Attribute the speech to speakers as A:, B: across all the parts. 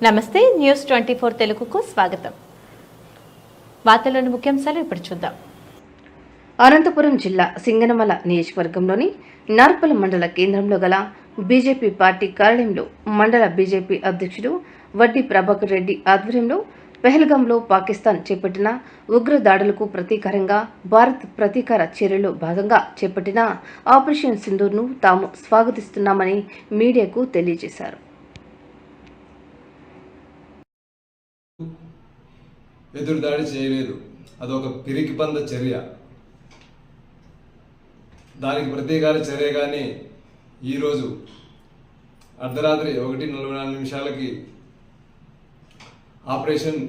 A: నమస్తే న్యూస్ 24 తెలుగుకు స్వాగతం. వార్తల్లోని ముఖ్యాంశాలు ఇప్పుడు చూద్దాం.
B: అనంతపురం జిల్లా సింగనమల నియోజకవర్గంలోని నార్పల మండల కేంద్రంలో గల బీజేపీ పార్టీ కార్యాలయంలో మండల బీజేపీ అధ్యక్షుడు వడ్డీ ప్రభాకర్ రెడ్డి ఆధ్వర్యంలో పెహల్గాంలో పాకిస్తాన్ చేపట్టిన ఉగ్ర దాడులకు ప్రతీకారంగా భారత్ ప్రతీకార చర్యలో భాగంగా చేపట్టిన ఆపరేషన్ సింధూర్ను తాము స్వాగతిస్తున్నామని మీడియాకు తెలియజేశారు.
C: ఎదురుదాడి చేయలేదు, అదొక పిరికిపంద చర్య. దానికి ప్రతీకార చర్యగానే ఈరోజు అర్ధరాత్రి 1:44 ఆపరేషన్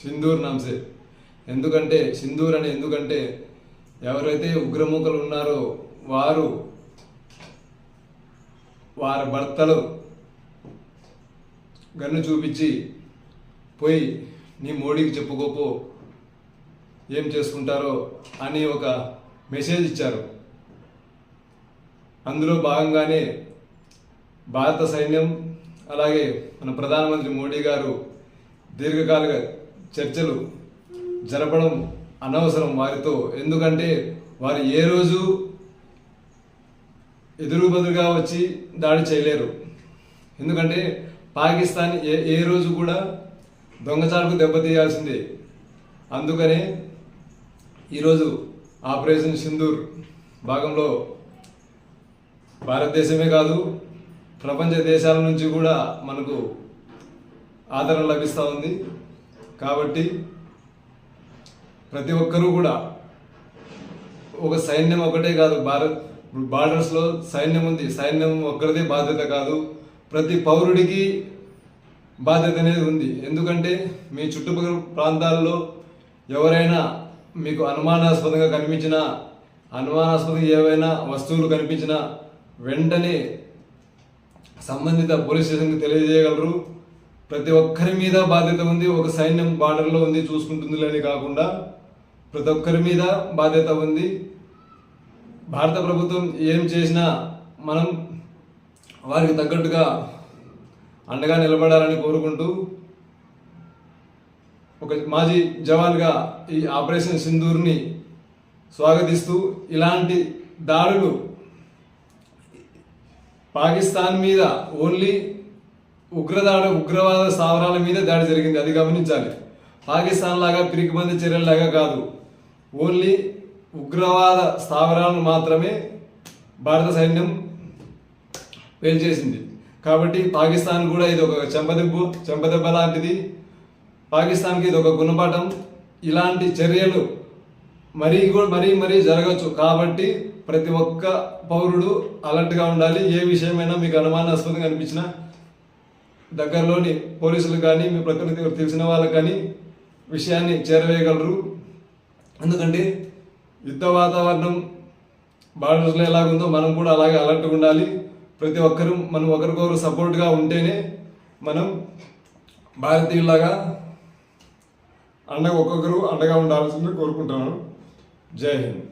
C: సింధూర్ నాంసే. ఎందుకంటే ఎవరైతే ఉగ్రమూకలు ఉన్నారో వారి భర్తలు గన్ను చూపించి పోయి నీ మోడీకి చెప్పుకోపో ఏం చేసుకుంటారో అని ఒక మెసేజ్ ఇచ్చారు. అందులో భాగంగానే భారత సైన్యం అలాగే మన ప్రధానమంత్రి మోడీ గారు దీర్ఘకాలిక చర్చలు జరపడం అనవసరం వారితో. ఎందుకంటే వారు ఏ రోజు ఎదురుబదురుగా వచ్చి దాడి చేయలేరు. ఎందుకంటే పాకిస్తాన్ ఏ రోజు కూడా దొంగచాటుకు దెబ్బతీయాల్సిందే. అందుకనే ఈరోజు ఆపరేషన్ సింధూర్ భాగంలో భారతదేశమే కాదు ప్రపంచ దేశాల నుంచి కూడా మనకు ఆదరణ లభిస్తూ ఉంది. కాబట్టి ప్రతి ఒక్కరూ కూడా ఒక సైన్యం ఒకటే కాదు, బార్డర్స్లో సైన్యం ఉంది, సైన్యం ఒక్కరిదే బాధ్యత కాదు, ప్రతి పౌరుడికి బాధ్యత అనేది ఉంది. ఎందుకంటే మీ చుట్టుపక్కల ప్రాంతాల్లో ఎవరైనా మీకు అనుమానాస్పదంగా కనిపించినా, అనుమానాస్పదంగా ఏవైనా వస్తువులు కనిపించినా వెంటనే సంబంధిత పోలీస్ స్టేషన్కి తెలియజేయగలరు. ప్రతి ఒక్కరి మీద బాధ్యత ఉంది. ఒక సైన్యం బార్డర్లో ఉంది చూసుకుంటుందిలేని కాకుండా ప్రతి ఒక్కరి మీద బాధ్యత ఉంది. భారత ప్రభుత్వం ఏం చేసినా మనం వారికి తగ్గట్టుగా అండగా నిలబడాలని కోరుకుంటూ ఒక మాజీ జవాన్గా ఈ ఆపరేషన్ సింధూర్ని స్వాగతిస్తూ, ఇలాంటి దాడులు పాకిస్తాన్ మీద ఓన్లీ ఉగ్రవాద స్థావరాల మీద దాడి జరిగింది, అది గమనించాలి. పాకిస్తాన్ లాగా పిరికిబంది చర్యలాగా కాదు, ఓన్లీ ఉగ్రవాద స్థావరాలను మాత్రమే భారత సైన్యం పేల్చేసింది. కాబట్టి పాకిస్తాన్ కూడా ఇది ఒక చెంపదెబ్బ లాంటిది. పాకిస్తాన్కి ఇది ఒక గుణపాఠం. ఇలాంటి చర్యలు మరీ జరగచ్చు. కాబట్టి ప్రతి ఒక్క పౌరుడు అలర్ట్గా ఉండాలి. ఏ విషయమైనా మీకు అనుమానాస్పదంగా అనిపించినా దగ్గరలోని పోలీసులు కానీ మీ ప్రకృతి తెలిసిన వాళ్ళకి కానీ విషయాన్ని చేరవేయగలరు. ఎందుకంటే యుద్ధ వాతావరణం బార్డర్స్లో ఎలాగుందో మనం కూడా అలాగే అలర్ట్గా ఉండాలి. ప్రతి ఒక్కరూ మనం ఒకరికొకరు సపోర్ట్గా ఉంటేనే మనం భారతీయులాగా ఒక్కొక్కరు అండగా ఉండాల్సింది కోరుకుంటున్నాను. జై హింద్.